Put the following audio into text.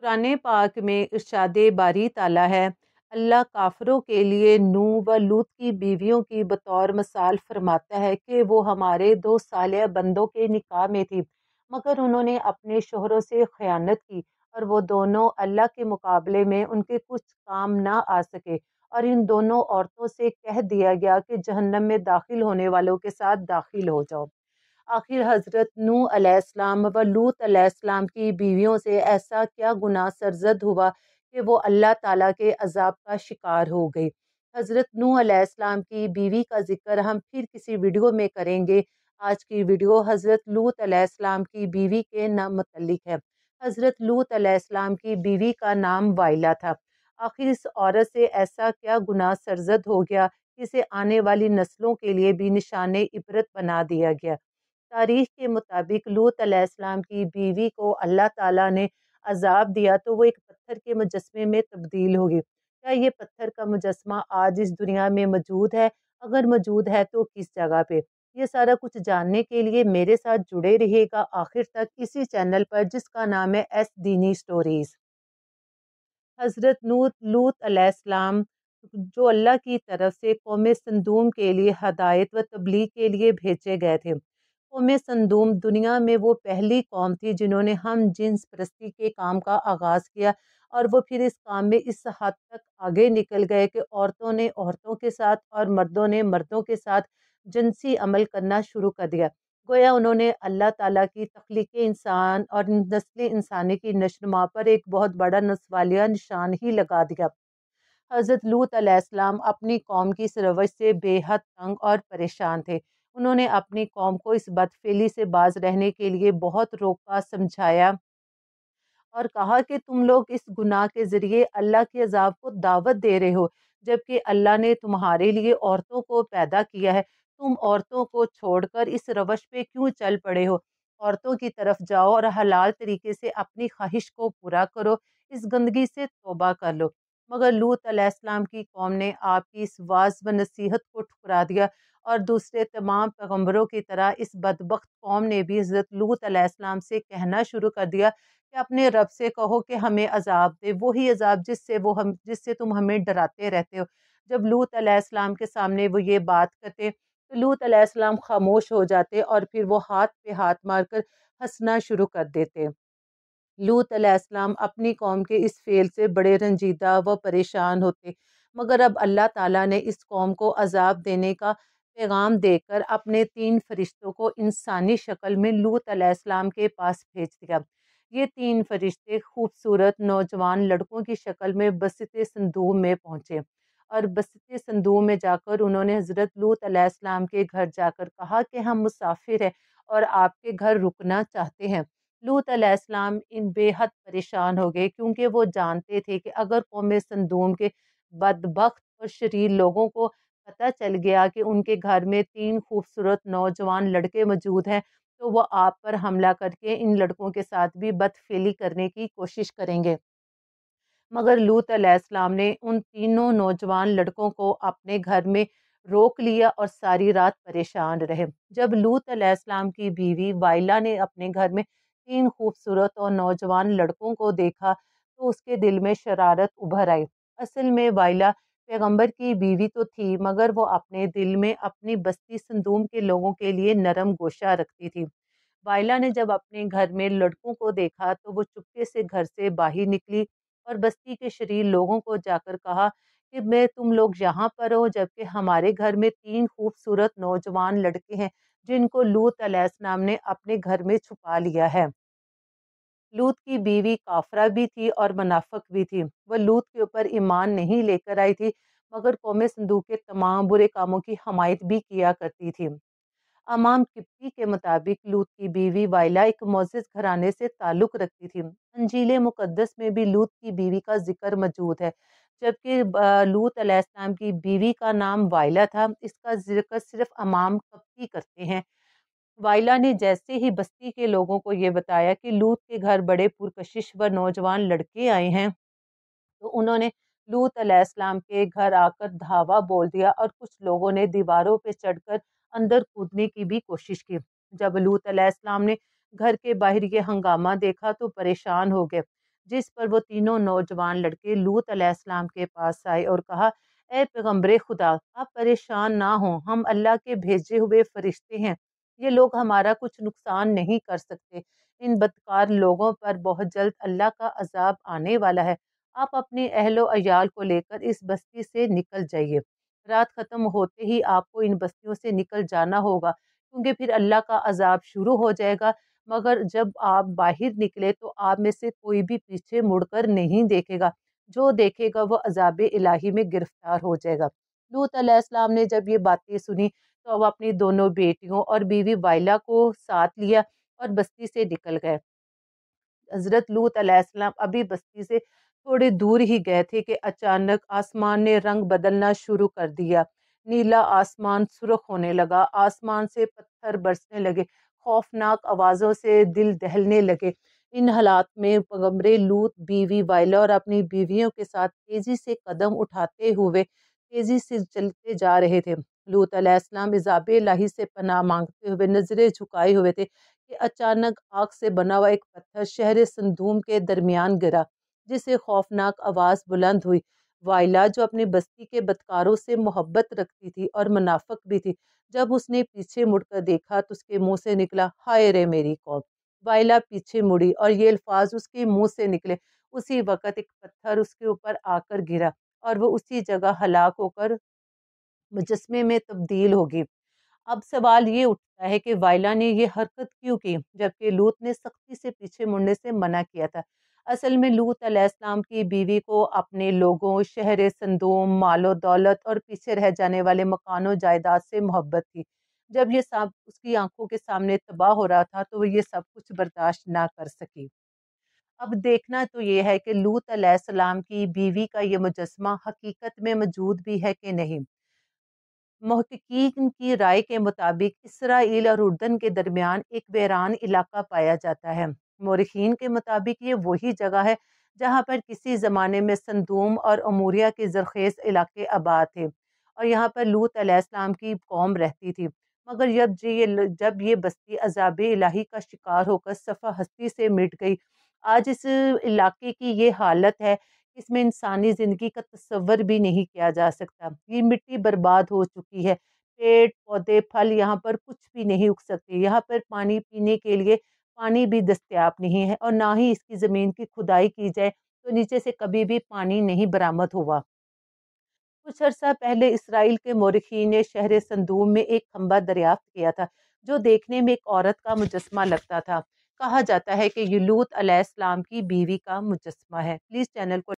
قرآن پاک میں ارشاد باری تعالیٰ ہے، اللہ کافروں کے لیے نوح و لوط کی بیویوں کی بطور مثال فرماتا ہے کہ وہ ہمارے دو صالح بندوں کے نکاح میں تھی، مگر انہوں نے اپنے شوہروں سے خیانت کی اور وہ دونوں اللہ کے مقابلے میں ان کے کچھ کام نہ آ سکے، اور ان دونوں عورتوں سے کہہ دیا گیا کہ جہنم میں داخل ہونے والوں کے ساتھ داخل ہو جاؤ۔ آخر حضرت نوح علیہ السلام و لوط علیہ السلام کی بیویوں سے ایسا کیا گناہ سرزد ہوا کہ وہ اللہ تعالیٰ کے عذاب کا شکار ہو گئی۔ حضرت نوح علیہ السلام کی بیوی کا ذکر ہم پھر کسی ویڈیو میں کریں گے۔ آج کی ویڈیو حضرت لوط علیہ السلام کی بیوی کے نام متعلق ہے۔ حضرت لوط علیہ السلام کی بیوی کا نام وائلہ تھا۔ آخر اس عورت سے ایسا کیا گناہ سرزد ہو گیا کہ اسے آنے والی نسلوں کے لیے بھی نشان عبرت بنا دیا گیا۔ تاریخ کے مطابق لوط علیہ السلام کی بیوی کو اللہ تعالیٰ نے عذاب دیا تو وہ ایک پتھر کے مجسمے میں تبدیل ہوگی۔ کیا یہ پتھر کا مجسمہ آج اس دنیا میں موجود ہے؟ اگر موجود ہے تو کس جگہ پہ؟ یہ سارا کچھ جاننے کے لیے میرے ساتھ جڑے رہیے گا آخر تک اسی چینل پر جس کا نام ہے ایس دینی سٹوریز۔ حضرت لوط علیہ السلام جو اللہ کی طرف سے قوم سندوم کے لیے ہدایت و تبلیغ کے لیے بھیجے گئے تھے۔ قوم سندوم دنیا میں وہ پہلی قوم تھی جنہوں نے ہم جنس پرستی کے کام کا آغاز کیا، اور وہ پھر اس کام میں اس حد تک آگے نکل گئے کہ عورتوں نے عورتوں کے ساتھ اور مردوں نے مردوں کے ساتھ جنسی عمل کرنا شروع کر دیا۔ گویا انہوں نے اللہ تعالیٰ کی تخلیق انسان اور نسل انسانی کی نشوونما پر ایک بہت بڑا نسوالیہ نشان ہی لگا دیا۔ حضرت لوط علیہ السلام اپنی قوم کی اس روش سے بے حد تنگ اور پریشان تھے۔ انہوں نے اپنی قوم کو اس بدفعلی سے باز رہنے کے لیے بہت روکا، سمجھایا اور کہا کہ تم لوگ اس گناہ کے ذریعے اللہ کے عذاب کو دعوت دے رہے ہو، جبکہ اللہ نے تمہارے لیے عورتوں کو پیدا کیا ہے۔ تم عورتوں کو چھوڑ کر اس روش پہ کیوں چل پڑے ہو؟ عورتوں کی طرف جاؤ اور حلال طریقے سے اپنی خواہش کو پورا کرو، اس گندگی سے توبہ کر لو۔ مگر لوط علیہ السلام کی قوم نے آپ کی اس واعظ و نصیحت کو ٹھکرا دیا، اور دوسرے تمام پیغمبروں کی طرح اس بدبخت قوم نے بھی حضرت لوط علیہ السلام سے کہنا شروع کر دیا کہ اپنے رب سے کہو کہ ہمیں عذاب دے، وہی عذاب جس سے تم ہمیں ڈراتے رہتے ہو۔ جب لوط علیہ السلام کے سامنے وہ یہ بات کرتے تو لوط علیہ السلام خاموش ہو جاتے، اور پھر وہ ہاتھ پہ ہاتھ مار کر ہنسنا شروع کر دیتے۔ لوط علیہ السلام اپنی قوم کے اس فعل سے بڑے رنجیدہ و پریشان ہوتے، مگر اب اللہ تعالیٰ نے اس قوم کو عذاب دینے کا پیغام دے کر اپنے 3 فرشتوں کو انسانی شکل میں لوط علیہ السلام کے پاس بھیج دیا۔ یہ 3 فرشتے خوبصورت نوجوان لڑکوں کی شکل میں بسط صندوق میں پہنچے، اور بسط صندوق میں جا کر انہوں نے حضرت لوط علیہ السلام کے گھر جا کر کہا کہ ہم مسافر ہیں اور آپ کے گھر رکنا چاہتے ہیں۔ لوط علیہ السلام ان بے حد پریشان ہو گئے، کیونکہ وہ جانتے تھے کہ اگر قوم سندوم کے بدبخت اور شریر لوگوں کو پتہ چل گیا کہ ان کے گھر میں 3 خوبصورت نوجوان لڑکے موجود ہیں تو وہ آپ پر حملہ کر کے ان لڑکوں کے ساتھ بھی بدفعلی کرنے کی کوشش کریں گے۔ مگر لوط علیہ السلام نے ان تینوں نوجوان لڑکوں کو اپنے گھر میں روک لیا اور ساری رات پریشان رہے۔ جب لوط علیہ السلام کی بیوی وائلہ نے اپنے گھر میں 3 خوبصورت اور نوجوان لڑکوں کو دیکھا تو اس کے دل میں شرارت ابھر آئی۔ اصل میں وائلہ پیغمبر کی بیوی تو تھی، مگر وہ اپنے دل میں اپنی بستی صندوق کے لوگوں کے لیے نرم گوشہ رکھتی تھی۔ وائلہ نے جب اپنے گھر میں لڑکوں کو دیکھا تو وہ چپکے سے گھر سے باہر نکلی اور بستی کے شریر لوگوں کو جا کر کہا کہ میں تم لوگ یہاں پر ہو، جبکہ ہمارے گھر میں 3 خوبصورت نوجوان لڑکے ہیں جن کو لوط علیہ السلام نے اپنے گھر میں چھپا لیا ہے۔ لوط کی بیوی کافرہ بھی تھی اور منافق بھی تھی۔ وہ لوط کے اوپر ایمان نہیں لے کر آئی تھی، مگر قوم صندوق کے تمام برے کاموں کی حمایت بھی کیا کرتی تھی۔ امام قبطی کے مطابق لوط کی بیوی وائلہ ایک معزز گھرانے سے تعلق رکھتی تھی۔ انجیل مقدس میں بھی لوط کی بیوی کا ذکر موجود ہے، جبکہ لوط علیہ السلام کی بیوی کا نام وائلہ تھا۔ اس کا ذکر صرف امام قبطی کرتے ہیں۔ وائلہ نے جیسے ہی بستی کے لوگوں کو یہ بتایا کہ لوط کے گھر بڑے پرکشش و نوجوان لڑکے آئے ہیں تو انہوں نے لوط علیہ السلام کے گھر آ کر دھاوا بول دیا، اور کچھ لوگوں نے دیواروں پہ چڑھ کر اندر کودنے کی بھی کوشش کی۔ جب لوط علیہ السلام نے گھر کے باہر یہ ہنگامہ دیکھا تو پریشان ہو گئے۔ جس پر وہ تینوں نوجوان لڑکے لوط علیہ السلام کے پاس آئے اور کہا، اے پیغمبر خدا، آپ پریشان نہ ہوں، ہم اللہ کے بھیجے ہوئے فرشتے ہیں، یہ لوگ ہمارا کچھ نقصان نہیں کر سکتے، ان بدکار لوگوں پر بہت جلد اللہ کا عذاب آنے والا ہے، آپ اپنے اہل و عیال کو لے کر اس بستی سے نکل جائیے، رات ختم ہوتے ہی آپ کو ان بستیوں سے نکل جانا ہوگا کیونکہ پھر اللہ کا عذاب شروع ہو جائے گا، مگر جب آپ باہر نکلے تو آپ میں سے کوئی بھی پیچھے مڑ کر نہیں دیکھے گا، جو دیکھے گا وہ عذاب الہی میں گرفتار ہو جائے گا۔ لوط علیہ السلام نے جب یہ باتیں سنی تو وہ اپنی دونوں بیٹیوں اور بیوی وائلا کو ساتھ لیا اور بستی سے نکل گئے۔ حضرت لوط علیہ السلام ابھی بستی سے تھوڑے دور ہی گئے تھے کہ اچانک آسمان نے رنگ بدلنا شروع کر دیا، نیلا آسمان سرخ ہونے لگا، آسمان سے پتھر برسنے لگے، خوفناک آوازوں سے دل دہلنے لگے۔ ان حالات میں پیغمبر لوط بیوی وائلا اور اپنی بیویوں کے ساتھ تیزی سے قدم اٹھاتے ہوئے تیزی سے چلتے جا رہے تھے۔ لوط علیہ السلام عذاب الہی سے پناہ مانگتے ہوئے نظریں جھکائے ہوئے تھے کہ اچانک آگ سے بنا ہوا ایک پتھر شہر سندوم کے درمیان گرا، جس سے خوفناک آواز بلند ہوئی۔ وائلا جو اپنی بستی کے بدکاروں سے محبت رکھتی تھی اور منافق بھی تھی، جب اس نے پیچھے مڑ کر دیکھا تو اس کے منہ سے نکلا، ہائے رے میری قوم۔ وائلا پیچھے مڑی اور یہ الفاظ اس کے منہ سے نکلے، اسی وقت ایک پتھر اس کے اوپر آ کر گرا اور وہ اسی جگہ ہلاک ہو کر مجسمے میں تبدیل ہوگی۔ اب سوال یہ اٹھتا ہے کہ وائلا نے یہ حرکت کیوں کی جبکہ لوط نے سختی سے پیچھے مڑنے سے منع کیا تھا؟ اصل میں لوط علیہ السلام کی بیوی کو اپنے لوگوں، شہر سندوم، مال و دولت اور پیچھے رہ جانے والے مکان و جائیداد سے محبت تھی۔ جب یہ سب اس کی آنکھوں کے سامنے تباہ ہو رہا تھا تو وہ یہ سب کچھ برداشت نہ کر سکی۔ اب دیکھنا تو یہ ہے کہ لوط علیہ السلام کی بیوی کا یہ مجسمہ حقیقت میں موجود بھی ہے کہ نہیں۔ محققین کی رائے کے مطابق اسرائیل اور اردن کے درمیان ایک ویران علاقہ پایا جاتا ہے۔ مورخین کے مطابق یہ وہی جگہ ہے جہاں پر کسی زمانے میں سندوم اور اموریہ کے زرخیز علاقے آباد تھے اور یہاں پر لوط علیہ السلام کی قوم رہتی تھی، مگر جب یہ بستی عذاب الہی کا شکار ہو کر صفحہ ہستی سے مٹ گئی، آج اس علاقے کی یہ حالت ہے، اس میں انسانی زندگی کا تصور بھی نہیں کیا جا سکتا۔ یہ مٹی برباد ہو چکی ہے، پیڑ پودے پھل یہاں پر کچھ بھی نہیں اگ سکتے، یہاں پر پانی پینے کے لیے پانی بھی دستیاب نہیں ہے اور نہ ہی اس کی زمین کی کھدائی کی جائے تو نیچے سے کبھی بھی پانی نہیں برآمد ہوا۔ کچھ عرصہ پہلے اسرائیل کے مورخین نے شہر سندوم میں ایک کھمبا دریافت کیا تھا جو دیکھنے میں ایک عورت کا مجسمہ لگتا تھا۔ کہا جاتا ہے کہ یہ لوط علیہ السلام کی بیوی کا مجسمہ ہے۔ پلیز چینل کو